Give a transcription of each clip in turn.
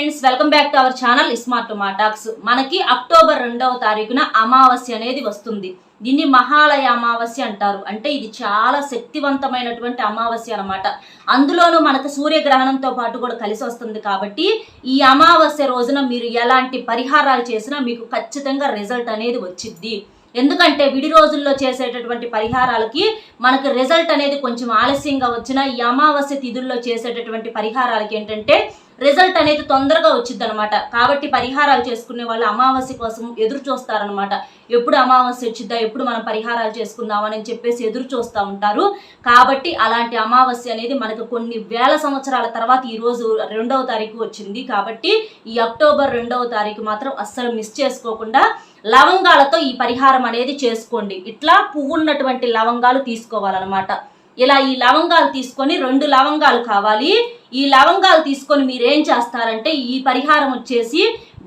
Friends, welcome back to our channel smart talks. మనకి October 2వ తారీఖున అమావాస్య అనేది వస్తుంది. దీన్ని మహాలయ అమావాస్య అంటారు. అంటే ఇది చాలా శక్తివంతమైనటువంటి అమావాస్య అన్నమాట. అందులోనూ మనకు సూర్యగ్రహణంతో పాటు కూడా కలిసి వస్తుంది. కాబట్టి ఈ అమావాస్య రోజున మీరు ఎలాంటి పరిహారాలు చేసినా మీకు ఖచ్చితంగా రిజల్ట్ అనేది వచ్చిద్ది. ఎందుకంటే విడి రోజుల్లో చేసేటటువంటి పరిహారాలకి మనకు రిజల్ట్ అనేది కొంచెం ఆలస్యంగా వచ్చినా ఈ అమావాస్య తిథుల్లో చేసేటటువంటి పరిహారాలకి ఏంటంటే రిజల్ట్ అనేది తొందరగా వచ్చింది అనమాట. కాబట్టి పరిహారాలు చేసుకునే వాళ్ళు అమావాస్య కోసం ఎదురు చూస్తారనమాట. ఎప్పుడు అమావాస్య వచ్చిద్దా, ఎప్పుడు మనం పరిహారాలు చేసుకుందామని చెప్పేసి ఎదురు చూస్తూ ఉంటారు. కాబట్టి అలాంటి అమావాస్య అనేది మనకు కొన్ని వేల సంవత్సరాల తర్వాత ఈ రోజు 2వ తారీఖు వచ్చింది. కాబట్టి ఈ అక్టోబర్ 2వ తారీఖు మాత్రం అస్సలు మిస్ చేసుకోకుండా లవంగాలతో ఈ పరిహారం అనేది చేసుకోండి. ఇట్లా పువ్వు ఉన్నటువంటి లవంగాలు తీసుకోవాలన్నమాట. ఇలా ఈ లవంగాలు తీసుకొని 2 లవంగాలు కావాలి. ఈ లవంగాలు తీసుకొని మీరేం చేస్తారంటే ఈ పరిహారం వచ్చేసి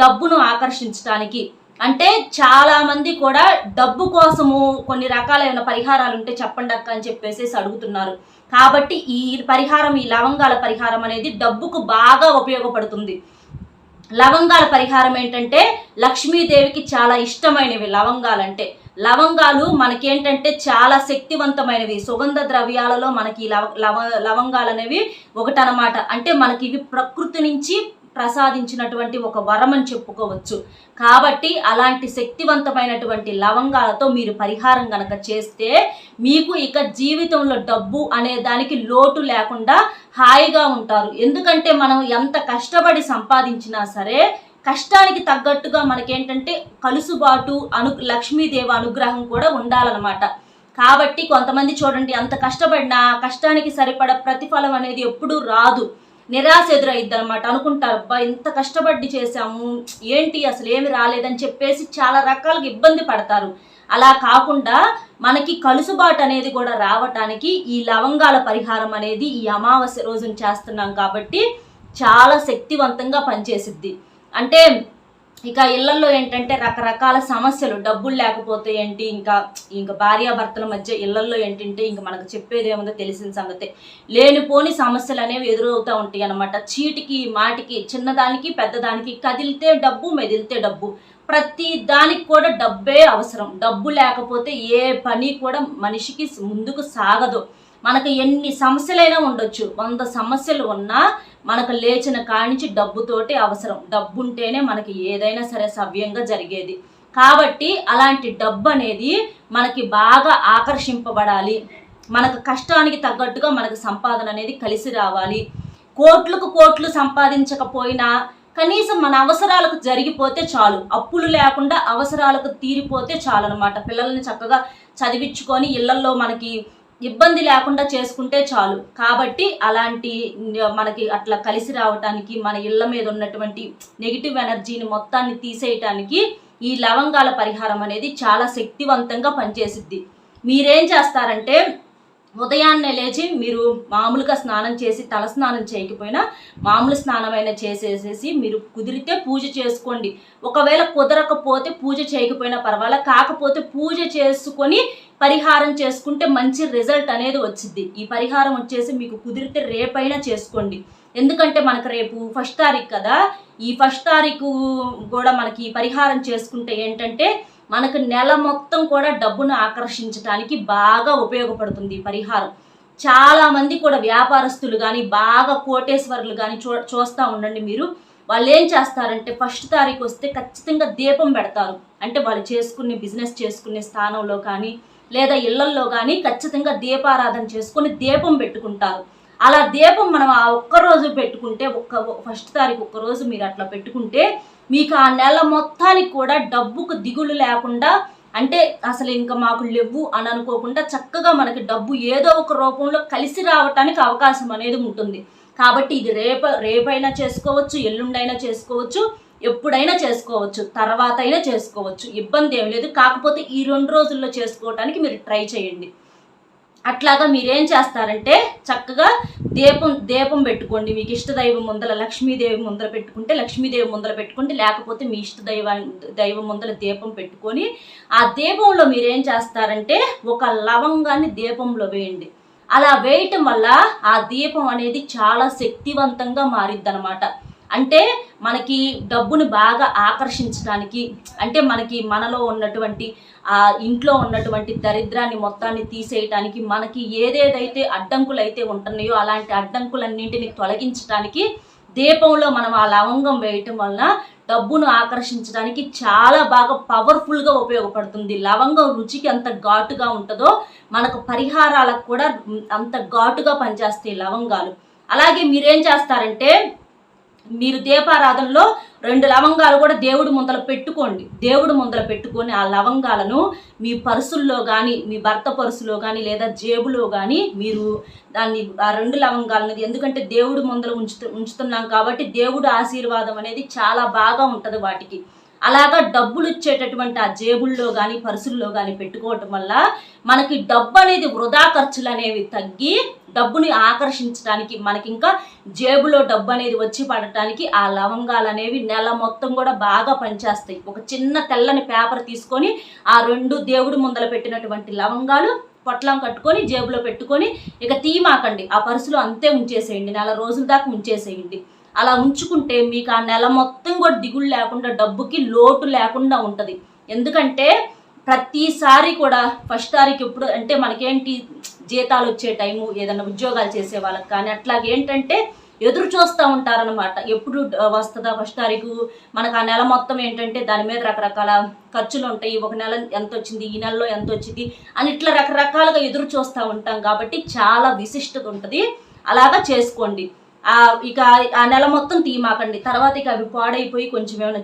డబ్బును ఆకర్షించడానికి, అంటే చాలా మంది కూడా డబ్బు కోసము కొన్ని రకాలైన పరిహారాలు ఉంటే చెప్పండి అక్క అని చెప్పేసి అడుగుతున్నారు. కాబట్టి ఈ పరిహారం, ఈ లవంగాల పరిహారం అనేది డబ్బుకు బాగా ఉపయోగపడుతుంది. లవంగాల పరిహారం ఏంటంటే లక్ష్మీదేవికి చాలా ఇష్టమైనవి లవంగాలంటే. లవంగాలు మనకేంటంటే చాలా శక్తివంతమైనవి. సుగంధ ద్రవ్యాలలో మనకి లవంగాలు అనేవి ఒకటనమాట. అంటే మనకి ఇవి ప్రకృతి నుంచి ప్రసాదించినటువంటి ఒక వరం అని చెప్పుకోవచ్చు. కాబట్టి అలాంటి శక్తివంతమైనటువంటి లవంగాలతో మీరు పరిహారం గనక చేస్తే మీకు ఇక జీవితంలో డబ్బు అనే దానికి లోటు లేకుండా హాయిగా ఉంటారు. ఎందుకంటే మనం ఎంత కష్టపడి సంపాదించినా సరే కష్టానికి తగ్గట్టుగా మనకేంటంటే కలుసుబాటు లక్ష్మీదేవి అనుగ్రహం కూడా ఉండాలన్నమాట. కాబట్టి కొంతమంది చూడండి, అంత కష్టపడినా కష్టానికి సరిపడ ప్రతిఫలం అనేది ఎప్పుడూ రాదు. నిరాశ ఎదురైద్ది అనమాట. అనుకుంటారు, అబ్బా ఇంత కష్టపడి చేశాము, ఏంటి అసలు ఏమి రాలేదని చెప్పేసి చాలా రకాలుగా ఇబ్బంది పడతారు. అలా కాకుండా మనకి కలుసుబాటు అనేది కూడా రావటానికి ఈ లవంగాల పరిహారం అనేది ఈ అమావాస్య రోజున చేస్తున్నాం కాబట్టి చాలా శక్తివంతంగా పనిచేసిద్ది. అంటే ఇక ఇళ్లలో ఏంటంటే రకరకాల సమస్యలు, డబ్బులు లేకపోతే ఏంటి, ఇంకా భార్యాభర్తల మధ్య ఇళ్లలో ఏంటంటే ఇంకా మనకు చెప్పేది ఏముందో తెలిసిన సంగతే, లేనిపోని సమస్యలు అనేవి ఎదురవుతూ ఉంటాయి అన్నమాట. చీటికి మాటికి, చిన్నదానికి పెద్దదానికి, కదిలితే డబ్బు, మెదిలితే డబ్బు, ప్రతి దానికి కూడా డబ్బే అవసరం. డబ్బు లేకపోతే ఏ పని కూడా మనిషికి ముందుకు సాగదు. మనకు ఎన్ని సమస్యలైనా ఉండొచ్చు, 100 సమస్యలు ఉన్నా మనకు లేచిన కానించి డబ్బుతోటి అవసరం. డబ్బు ఉంటేనే మనకి ఏదైనా సరే సవ్యంగా జరిగేది. కాబట్టి అలాంటి డబ్బు అనేది మనకి బాగా ఆకర్షింపబడాలి. మనకు కష్టానికి తగ్గట్టుగా మనకు సంపాదన అనేది కలిసి రావాలి. కోట్లకు కోట్లు సంపాదించకపోయినా కనీసం మన అవసరాలకు జరిగిపోతే చాలు. అప్పులు లేకుండా అవసరాలకు తీరిపోతే చాలు అనమాట. పిల్లల్ని చక్కగా చదివించుకొని ఇళ్లలో మనకి ఇబ్బంది లేకుండా చేసుకుంటే చాలు. కాబట్టి అలాంటి మనకి అట్లా కలిసి రావటానికి, మన ఇళ్ల మీద ఉన్నటువంటి నెగిటివ్ ఎనర్జీని మొత్తాన్ని తీసేయటానికి ఈ లవంగాల పరిహారం అనేది చాలా శక్తివంతంగా పనిచేసిద్ది. మీరేం చేస్తారంటే ఉదయాన్నే లేచి మీరు మామూలుగా స్నానం చేసి, తల స్నానం చేయకపోయినా మామూలు స్నానమైనా చేసేసేసి మీరు కుదిరితే పూజ చేసుకోండి. ఒకవేళ కుదరకపోతే పూజ చేయకపోయినా పర్వాలేదు, కాకపోతే పూజ చేసుకొని పరిహారం చేసుకుంటే మంచి రిజల్ట్ అనేది వచ్చింది. ఈ పరిహారం వచ్చేసి మీకు కుదిరితే రేపైనా చేసుకోండి. ఎందుకంటే మనకు రేపు 1వ తారీఖు కదా, ఈ 1వ తారీఖు కూడా మనకి ఈ పరిహారం చేసుకుంటే ఏంటంటే మనకు నెల మొత్తం కూడా డబ్బును ఆకర్షించడానికి బాగా ఉపయోగపడుతుంది ఈ పరిహారం. చాలా మంది కూడా వ్యాపారస్తులు కానీ, బాగా కోటేశ్వరులు కానీ చూస్తూ ఉండండి మీరు. వాళ్ళు ఏం చేస్తారంటే 1వ తారీఖు వస్తే ఖచ్చితంగా దీపం పెడతారు. అంటే వాళ్ళు బిజినెస్ చేసుకునే స్థానంలో కానీ లేదా ఇళ్లల్లో కానీ ఖచ్చితంగా దీపారాధన చేసుకొని దీపం పెట్టుకుంటారు. అలా దీపం మనం ఆ ఒక్కరోజు పెట్టుకుంటే, 1వ తారీఖు ఒక్కరోజు మీరు అట్లా పెట్టుకుంటే మీకు ఆ నెల మొత్తానికి కూడా డబ్బుకు దిగులు లేకుండా, అంటే అసలు ఇంకా మాకు లేవు అని అనుకోకుండా చక్కగా మనకి డబ్బు ఏదో ఒక రూపంలో కలిసి రావటానికి అవకాశం అనేది ఉంటుంది. కాబట్టి ఇది రేపైనా చేసుకోవచ్చు, ఎల్లుండైనా చేసుకోవచ్చు, ఎప్పుడైనా చేసుకోవచ్చు, తర్వాత అయినా చేసుకోవచ్చు, ఇబ్బంది ఏం లేదు. కాకపోతే ఈ 2 రోజుల్లో చేసుకోవటానికి మీరు ట్రై చేయండి. అట్లాగా మీరేం చేస్తారంటే చక్కగా దీపం పెట్టుకోండి. మీకు ఇష్ట దైవం ముందల, లక్ష్మీదేవి ముందర పెట్టుకుంటే లక్ష్మీదేవి ముందర పెట్టుకోండి, లేకపోతే మీ ఇష్ట దైవం ముందల దీపం పెట్టుకొని ఆ దీపంలో మీరేం చేస్తారంటే ఒక లవంగాన్ని దీపంలో వేయండి. అలా వేయటం వల్ల ఆ దీపం అనేది చాలా శక్తివంతంగా మారిద్ది అనమాట. అంటే మనకి డబ్బును బాగా ఆకర్షించడానికి, అంటే మనలో ఉన్నటువంటి ఇంట్లో ఉన్నటువంటి దరిద్రాన్ని మొత్తాన్ని తీసేయటానికి, మనకి ఏదేదైతే అడ్డంకులు అయితే ఉంటున్నాయో అలాంటి అడ్డంకులన్నింటినీ తొలగించడానికి దీపంలో మనం ఆ లవంగం వేయటం వలన డబ్బును ఆకర్షించడానికి చాలా బాగా పవర్ఫుల్గా ఉపయోగపడుతుంది. లవంగం రుచికి ఎంత ఘాటుగా ఉంటుందో మనకు పరిహారాలకు కూడా అంత ఘాటుగా పనిచేస్తాయి లవంగాలు. అలాగే మీరేం చేస్తారంటే, మీరు దీపారాధనలో 2 లవంగాలు కూడా దేవుడి ముందల పెట్టుకోండి. దేవుడి ముందల పెట్టుకొని ఆ లవంగాలను మీ పర్సుల్లో కానీ, మీ భర్త పర్సులో కానీ, లేదా జేబులో కానీ మీరు దాన్ని ఆ 2 లవంగాలను, ఎందుకంటే దేవుడి ముందల ఉంచుతున్నాం కాబట్టి దేవుడి ఆశీర్వాదం అనేది చాలా బాగా ఉంటుంది వాటికి. అలాగా డబ్బులు ఇచ్చేటటువంటి ఆ జేబుల్లో కానీ పర్సుల్లో కానీ పెట్టుకోవటం వల్ల మనకి డబ్బు అనేది వృధా ఖర్చులు అనేవి తగ్గి డబ్బుని ఆకర్షించడానికి, మనకి ఇంకా జేబులో డబ్బు అనేది వచ్చి పడటానికి ఆ లవంగాలు అనేవి నెల మొత్తం కూడా బాగా పనిచేస్తాయి. ఒక చిన్న తెల్లని పేపర్ తీసుకొని ఆ 2 దేవుడి ముందల పెట్టినటువంటి లవంగాలు పొట్లం కట్టుకొని జేబులో పెట్టుకొని ఇక తీమాకండి, ఆ పర్సులో అంతే ఉంచేసేయండి, నెల రోజుల దాకా ఉంచేసేయండి. అలా ఉంచుకుంటే మీకు ఆ నెల మొత్తం కూడా దిగులు లేకుండా, డబ్బుకి లోటు లేకుండా ఉంటుంది. ఎందుకంటే ప్రతిసారి కూడా ఫస్ట్ తారీఖు ఎప్పుడు అంటే మనకేంటి జీతాలు వచ్చే టైము, ఏదైనా ఉద్యోగాలు చేసే వాళ్ళకి కానీ అట్లాగేంటంటే ఎదురు చూస్తూ ఉంటారనమాట. ఎప్పుడు వస్తుందా ఫస్ట్ తారీఖు, మనకు ఆ నెల మొత్తం ఏంటంటే దాని మీద రకరకాల ఖర్చులు ఉంటాయి. ఒక నెల ఎంత వచ్చింది, ఈ నెలలో ఎంత వచ్చింది అని ఇట్లా రకరకాలుగా ఎదురు చూస్తూ ఉంటాం కాబట్టి చాలా విశిష్టత ఉంటుంది. అలాగా చేసుకోండి. ఇక ఆ నెల మొత్తం తీమాకండి. తర్వాత ఇక అవి పాడైపోయి కొంచెం ఏమైనా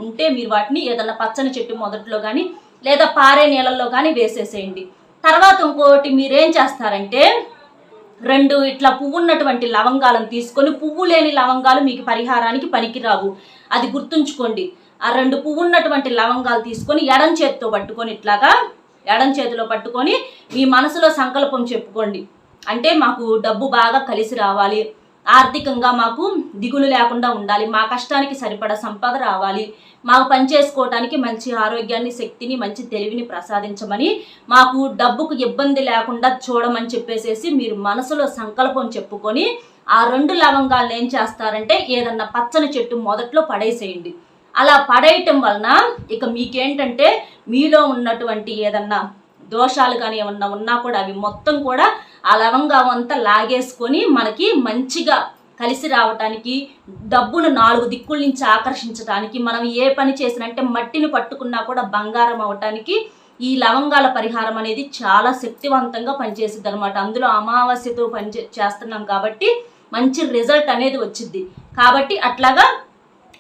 ఉంటే మీరు వాటిని ఏదన్నా పచ్చని చెట్టు మొదట్లో కానీ లేదా పారే నీళ్ళల్లో కానీ వేసేసేయండి. తర్వాత ఇంకోటి మీరేం చేస్తారంటే, 2 ఇట్లా పువ్వు ఉన్నటువంటి లవంగాలను తీసుకొని, పువ్వు లేని లవంగాలు మీకు పరిహారానికి పనికిరావు, అది గుర్తుంచుకోండి. ఆ 2 పువ్వు ఉన్నటువంటి లవంగాలు తీసుకొని ఎడం చేతితో పట్టుకొని, ఇట్లాగా ఎడం చేతిలో పట్టుకొని మీ మనసులో సంకల్పం చెప్పుకోండి. అంటే మాకు డబ్బు బాగా కలిసి రావాలి, ఆర్థికంగా మాకు దిగులు లేకుండా ఉండాలి, మా కష్టానికి సరిపడా సంపద రావాలి, మాకు పనిచేసుకోవటానికి మంచి ఆరోగ్యాన్ని, శక్తిని, మంచి తెలివిని ప్రసాదించమని, మాకు డబ్బుకు ఇబ్బంది లేకుండా చూడమని చెప్పేసేసి మీరు మనసులో సంకల్పం చెప్పుకొని ఆ 2 లవంగాలను ఏం చేస్తారంటే ఏదన్నా పచ్చని చెట్టు మొదట్లో పడేసేయండి. అలా పడేయటం వలన ఇక మీకేంటంటే మీలో ఉన్నటువంటి ఏదన్నా దోషాలు కానీ ఏమన్నా ఉన్నా కూడా అవి మొత్తం కూడా ఆ లవంగం అంతా లాగేసుకొని మనకి మంచిగా కలిసి రావటానికి, డబ్బును 4 దిక్కుల నుంచి ఆకర్షించడానికి, మనం ఏ పని చేసినంటే మట్టిని పట్టుకున్నా కూడా బంగారం అవటానికి ఈ లవంగాల పరిహారం అనేది చాలా శక్తివంతంగా పనిచేసిద్ది అనమాట. అందులో అమావాస్యతో చేస్తున్నాం కాబట్టి మంచి రిజల్ట్ అనేది వచ్చింది. కాబట్టి అట్లాగా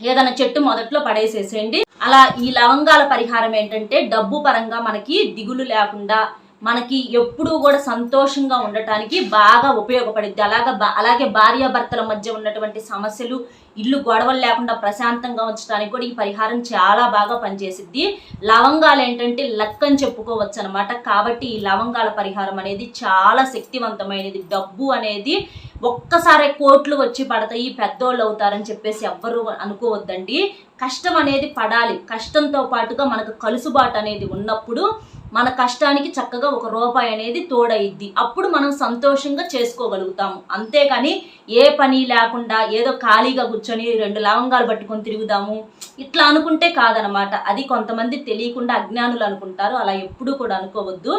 ఏదైనా చెట్టు మొదట్లో పడేసేసేయండి. అలా ఈ లవంగాల పరిహారం ఏంటంటే డబ్బు పరంగా మనకి దిగులు లేకుండా, మనకి ఎప్పుడూ కూడా సంతోషంగా ఉండటానికి బాగా ఉపయోగపడుద్ది. అలాగే భార్యాభర్తల మధ్య ఉన్నటువంటి సమస్యలు, ఇల్లు గొడవలు లేకుండా ప్రశాంతంగా ఉంచడానికి కూడా ఈ పరిహారం చాలా బాగా పనిచేసిద్ది. లవంగాలు ఏంటంటే లక్ అని చెప్పుకోవచ్చు అనమాట. కాబట్టి ఈ లవంగాల పరిహారం అనేది చాలా శక్తివంతమైనది. డబ్బు అనేది ఒక్కసారి కోట్లు వచ్చి పడతాయి, పెద్దోళ్ళు అవుతారని చెప్పేసి ఎవ్వరూ అనుకోవద్దండి. కష్టం అనేది పడాలి. కష్టంతో పాటుగా మనకు కలుసుబాటు అనేది ఉన్నప్పుడు మన కష్టానికి చక్కగా ₹1 అనేది తోడైద్ది. అప్పుడు మనం సంతోషంగా చేసుకోగలుగుతాము. అంతేగాని ఏ పని లేకుండా ఏదో ఖాళీగా కూర్చొని 2 లవంగాలు పట్టుకొని తిరుగుదాము ఇట్లా అనుకుంటే కాదనమాట. అది కొంతమంది తెలియకుండా అజ్ఞానులు అనుకుంటారు. అలా ఎప్పుడు కూడా అనుకోవద్దు.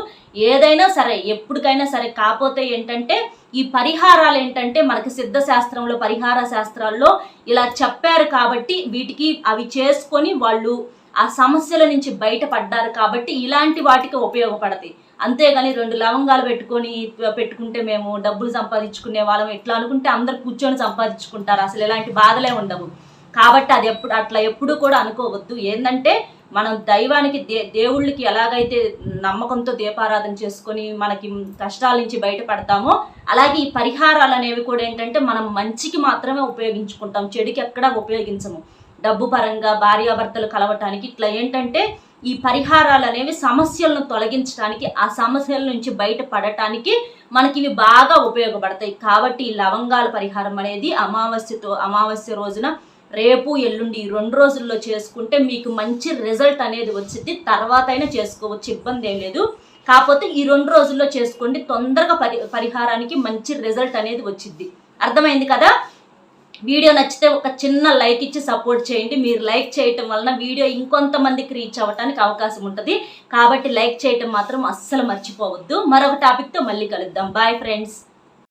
ఏదైనా సరే ఎప్పటికైనా సరే. కాకపోతే ఏంటంటే ఈ పరిహారాలు ఏంటంటే మనకి సిద్ధశాస్త్రంలో, పరిహార శాస్త్రాల్లో ఇలా చెప్పారు కాబట్టి వీటికి అవి చేసుకొని వాళ్ళు ఆ సమస్యల నుంచి బయటపడ్డారు కాబట్టి ఇలాంటి వాటికి ఉపయోగపడతాయి. అంతేగాని 2 లవంగాలు పెట్టుకుంటే మేము డబ్బులు సంపాదించుకునే వాళ్ళం ఎట్లా అనుకుంటే అందరు కూర్చొని సంపాదించుకుంటారు. అసలు ఇలాంటి బాధలే ఉండవు. కాబట్టి అది అట్లా ఎప్పుడు కూడా అనుకోవద్దు. ఏంటంటే మనం దైవానికి దేవుళ్ళకి ఎలాగైతే నమ్మకంతో దీపారాధన చేసుకొని మనకి కష్టాల నుంచి బయటపడతామో అలాగే ఈ పరిహారాలు అనేవి కూడా ఏంటంటే మనం మంచికి మాత్రమే ఉపయోగించుకుంటాం, చెడుకి ఎక్కడా ఉపయోగించము. డబ్బు పరంగా, భార్యాభర్తలు కలవటానికి ఇట్లా ఏంటంటే ఈ పరిహారాలు అనేవి సమస్యలను తొలగించడానికి, ఆ సమస్యల నుంచి బయటపడటానికి మనకి ఇవి బాగా ఉపయోగపడతాయి. కాబట్టి ఈ లవంగాల పరిహారం అనేది అమావాస్య రోజున రేపు ఎల్లుండి 2 రోజుల్లో చేసుకుంటే మీకు మంచి రిజల్ట్ అనేది వచ్చింది. తర్వాత అయినా చేసుకోవచ్చు, ఇబ్బంది ఏం లేదు. కాకపోతే ఈ 2 రోజుల్లో చేసుకోండి, తొందరగా పరిహారానికి మంచి రిజల్ట్ అనేది వచ్చింది. అర్థమైంది కదా? వీడియో నచ్చితే ఒక చిన్న లైక్ ఇచ్చి సపోర్ట్ చేయండి. మీరు లైక్ చేయటం వలన వీడియో ఇంకొంతమందికి రీచ్ అవ్వడానికి అవకాశం ఉంటుంది. కాబట్టి లైక్ చేయటం మాత్రం అస్సలు మర్చిపోవద్దు. మరొక టాపిక్తో మళ్ళీ కలుద్దాం. Bye friends.